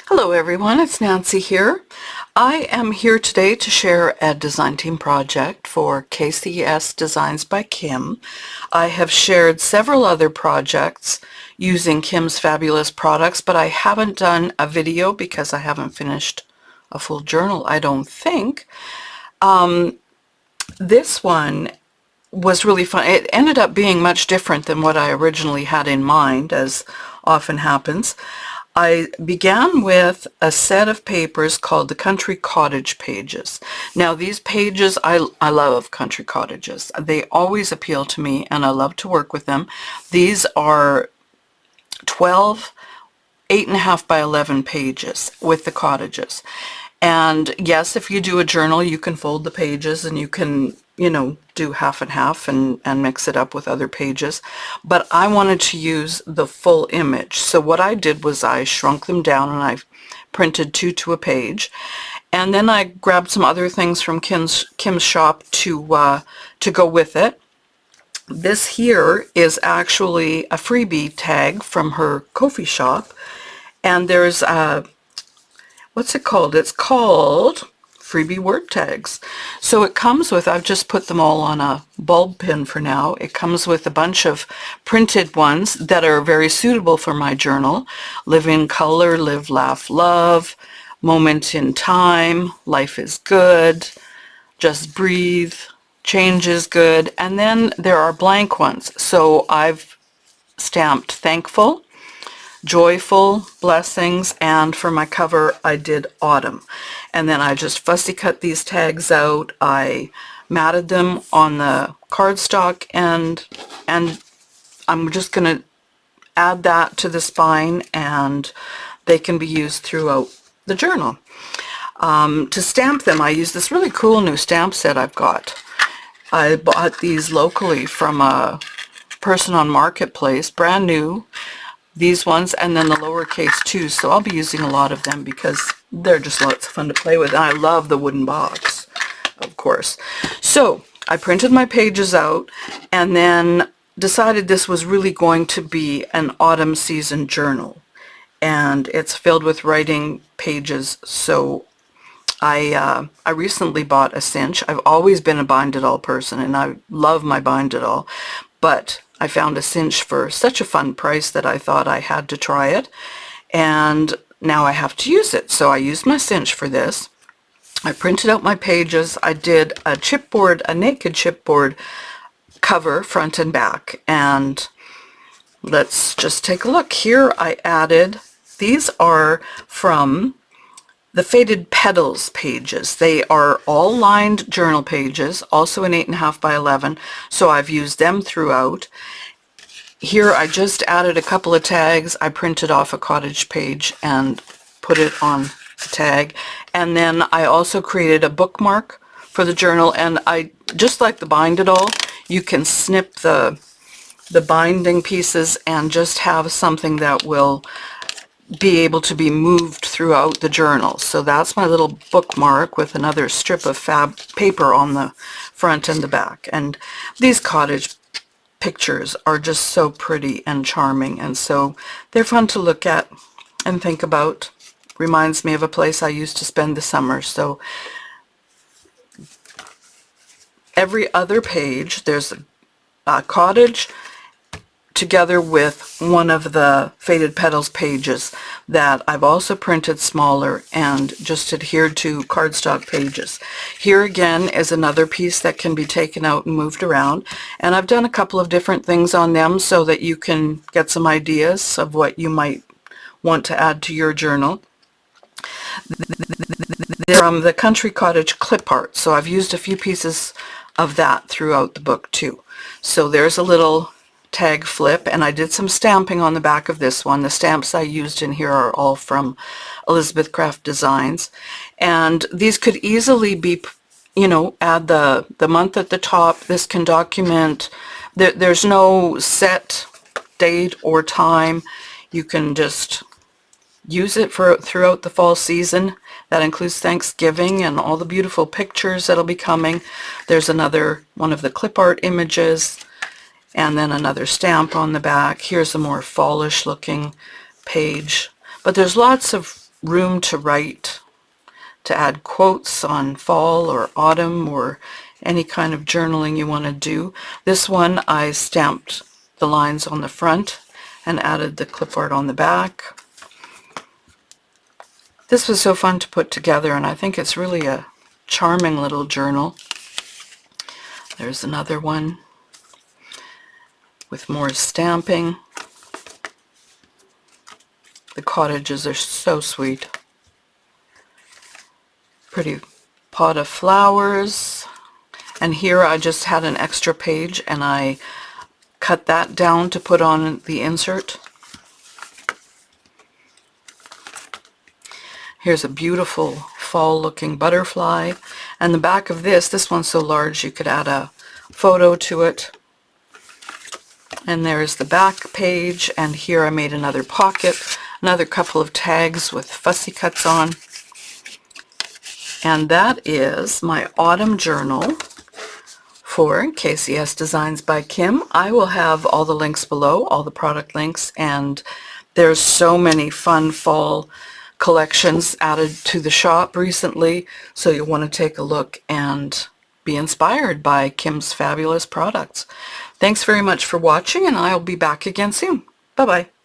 Hello everyone, it's Nancy here. I am here today to share a design team project for KCS Designs by Kim. I have shared several other projects using Kim's fabulous products, but I haven't done a video because I haven't finished a full journal, I don't think. This one was really fun. It ended up being much different than what I originally had in mind, as often happens. I began with a set of papers called the Country Cottage pages. Now these pages, I love country cottages. They always appeal to me and I love to work with them. These are 12 8.5 by 11 pages with the cottages. And yes, if you do a journal, you can fold the pages and you can, do half and half and mix it up with other pages. But I wanted to use the full image. So what I did was I shrunk them down and I printed 2 to a page. And then I grabbed some other things from Kim's shop to go with it. This here is actually a freebie tag from her Ko-fi shop. And there's what's it called? It's called freebie word tags. So it comes with, I've just put them all on a bulb pin for now. It comes with a bunch of printed ones that are very suitable for my journal. Live in color, live, laugh, love, moment in time, life is good, just breathe, change is good. And then there are blank ones. So I've stamped thankful, joyful, blessings, and for my cover I did autumn. And then I just fussy cut these tags out. I matted them on the cardstock and I'm just going to add that to the spine and they can be used throughout the journal. To stamp them, I use this really cool new stamp set I've got. I bought these locally from a person on Marketplace, brand new. These ones, and then the lowercase too, so I'll be using a lot of them because they're just lots of fun to play with, and I love the wooden box, of course. So I printed my pages out and then decided this was really going to be an autumn season journal, and it's filled with writing pages. So I recently bought a cinch. I've always been a bind-it-all person and I love my bind-it-all, but I found a cinch for such a fun price that I thought I had to try it, and now I have to use it. So I used my cinch for this. I printed out my pages. I did a chipboard, a naked chipboard cover, front and back, and let's just take a look. Here I added, these are from the faded Petals pages. They are all lined journal pages, also in 8.5 by 11, so I've used them throughout. Here I just added a couple of tags. I printed off a cottage page and put it on a tag. And then I also created a bookmark for the journal, and I, just like the bind it all, you can snip the binding pieces and just have something that will be able to be moved throughout the journal. So that's my little bookmark with another strip of fab paper on the front and the back. And these cottage pictures are just so pretty and charming, and so they're fun to look at and think about. Reminds me of a place I used to spend the summer. So every other page there's a cottage together with one of the faded Petals pages that I've also printed smaller and just adhered to cardstock pages. Here again is another piece that can be taken out and moved around, and I've done a couple of different things on them so that you can get some ideas of what you might want to add to your journal. They're from the Country Cottage clip art, so I've used a few pieces of that throughout the book too. So there's a little tag flip, and I did some stamping on the back of this one. The stamps I used in here are all from Elizabeth Craft Designs, and these could easily be, add the month at the top. This can document, there's no set date or time. You can just use it for throughout the fall season. That includes Thanksgiving and all the beautiful pictures that'll be coming. There's another one of the clip art images, and then another stamp on the back. Here's a more fallish looking page. But there's lots of room to write, to add quotes on fall or autumn or any kind of journaling you want to do. This one I stamped the lines on the front and added the clip art on the back. This was so fun to put together, and I think it's really a charming little journal. There's another one with more stamping. The cottages are so sweet. Pretty pot of flowers. And here I just had an extra page and I cut that down to put on the insert. Here's a beautiful fall looking butterfly. And the back of this one's so large you could add a photo to it. And there's the back page, and here I made another pocket, another couple of tags with fussy cuts on. And that is my autumn journal for KCS Designs by Kim. I will have all the links below, all the product links, and there's so many fun fall collections added to the shop recently, so you'll want to take a look and be inspired by Kim's fabulous products. Thanks very much for watching, and I'll be back again soon. Bye-bye.